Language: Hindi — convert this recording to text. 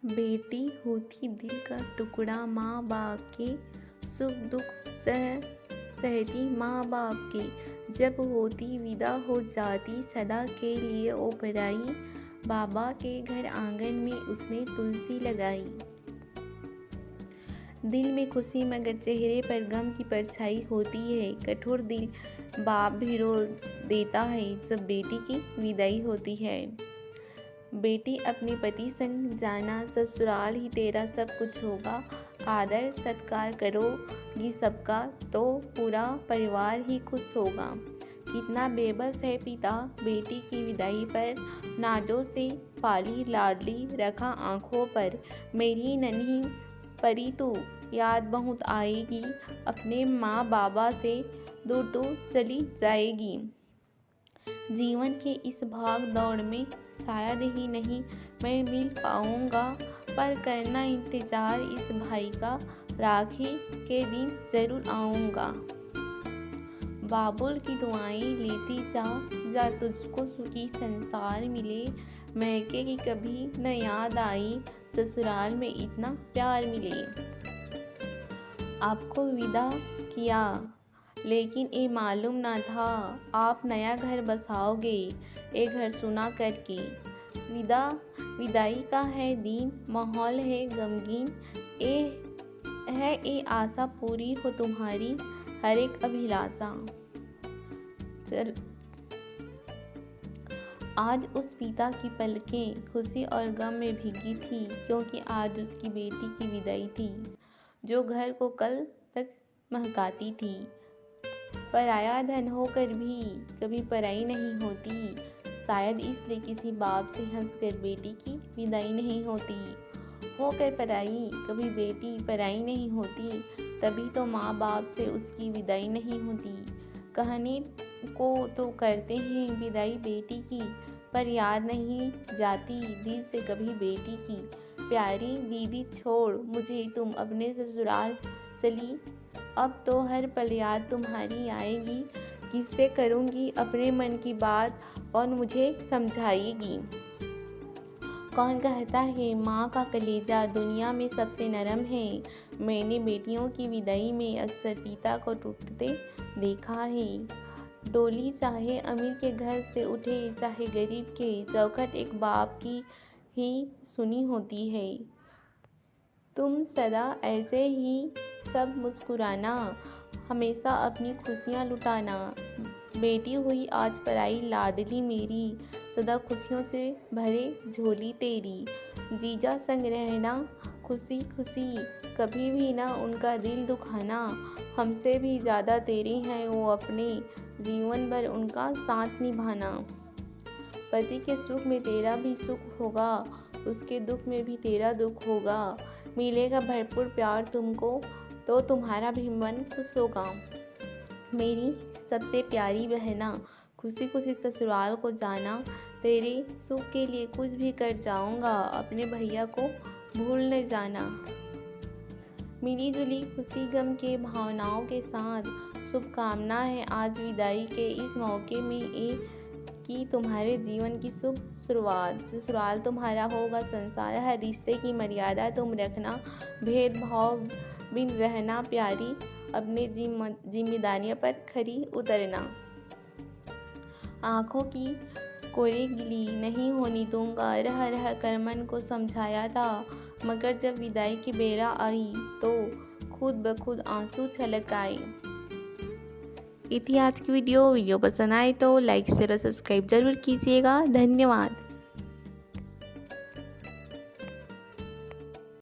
बेटी होती दिल का टुकड़ा, माँ बाप के सुख दुख सहती माँ बाप के। जब होती विदा हो जाती सदा के लिए ओ पराई, बाबा के घर आंगन में उसने तुलसी लगाई। दिल में खुशी मगर चेहरे पर गम की परछाई होती है। कठोर दिल बाप भी रो देता है जब बेटी की विदाई होती है। बेटी अपने पति संग जाना, ससुराल ही तेरा सब कुछ होगा। आदर सत्कार करोगी सबका तो पूरा परिवार ही खुश होगा। कितना बेबस है पिता बेटी की विदाई पर, नाजों से पाली लाडली रखा आँखों पर। मेरी नन्ही परी तू याद बहुत आएगी, अपने माँ बाबा से दूर तू चली जाएगी। जीवन के इस भाग दौड़ में शायद ही नहीं मैं मिल पाऊँगा, पर करना इंतज़ार इस भाई का, राखी के दिन ज़रूर आऊँगा। बाबुल की दुआएं लेती जा तुझको सुखी संसार मिले। मैके की कभी न याद आई, ससुराल में इतना प्यार मिले। आपको विदा किया लेकिन ये मालूम ना था आप नया घर बसाओगे, ये घर सुना करके। विदाई का है दिन, माहौल है गमगीन, ये आशा पूरी हो तुम्हारी हर एक अभिलाषा। चल आज उस पिता की पलकें खुशी और गम में भीगी थी, क्योंकि आज उसकी बेटी की विदाई थी, जो घर को कल तक महकाती थी। पराया धन होकर भी कभी पराई नहीं होती, शायद इसलिए किसी बाप से हंसकर बेटी की विदाई नहीं होती। होकर पराई कभी बेटी पराई नहीं होती, तभी तो माँ बाप से उसकी विदाई नहीं होती। कहने को तो करते हैं विदाई बेटी की, पर याद नहीं जाती दिल से कभी बेटी की। प्यारी दीदी छोड़ मुझे तुम अपने ससुराल चली, अब तो हर पल याद तुम्हारी आएगी। किससे करूँगी अपने मन की बात, कौन मुझे समझाएगी। कौन कहता है माँ का कलेजा दुनिया में सबसे नरम है। मैंने बेटियों की विदाई में अक्सर पिता को टूटते देखा है। डोली चाहे अमीर के घर से उठे चाहे गरीब के, चौखट एक बाप की ही सुनी होती है। तुम सदा ऐसे ही सब मुस्कुराना, हमेशा अपनी खुशियाँ लुटाना। बेटी हुई आज पराई लाडली मेरी, सदा खुशियों से भरे झोली तेरी। जीजा संग रहना खुशी खुशी, कभी भी ना उनका दिल दुखाना। हमसे भी ज़्यादा तेरे हैं वो अपने, जीवन भर उनका साथ निभाना। पति के सुख में तेरा भी सुख होगा, उसके दुख में भी तेरा दुख होगा। मिलेगा भरपूर प्यार तुमको तो तुम्हारा भी मन खुश होगा। मेरी सबसे प्यारी बहना, खुशी खुशी ससुराल को जाना। तेरे सुख के लिए कुछ भी कर जाऊंगा, अपने भैया को भूल न जाना। मिली जुली खुशी गम के भावनाओं के साथ शुभकामना है आज विदाई के इस मौके में ये कि तुम्हारे जीवन की शुभ शुरुआत। ससुराल तुम्हारा होगा संसार, हर रिश्ते की मर्यादा तुम रखना। भेदभाव बिन रहना प्यारी, अपने जिम्मेदारियों पर खरी उतरना। आँखों की कोरे गिली नहीं होने दूंगा, रह रह कर मन को समझाया था, मगर जब विदाई की बेला आई तो खुद ब खुद आंसू छलक आए। ये थी आज की वीडियो पसंद आए तो लाइक शेयर और सब्सक्राइब जरूर कीजिएगा। धन्यवाद।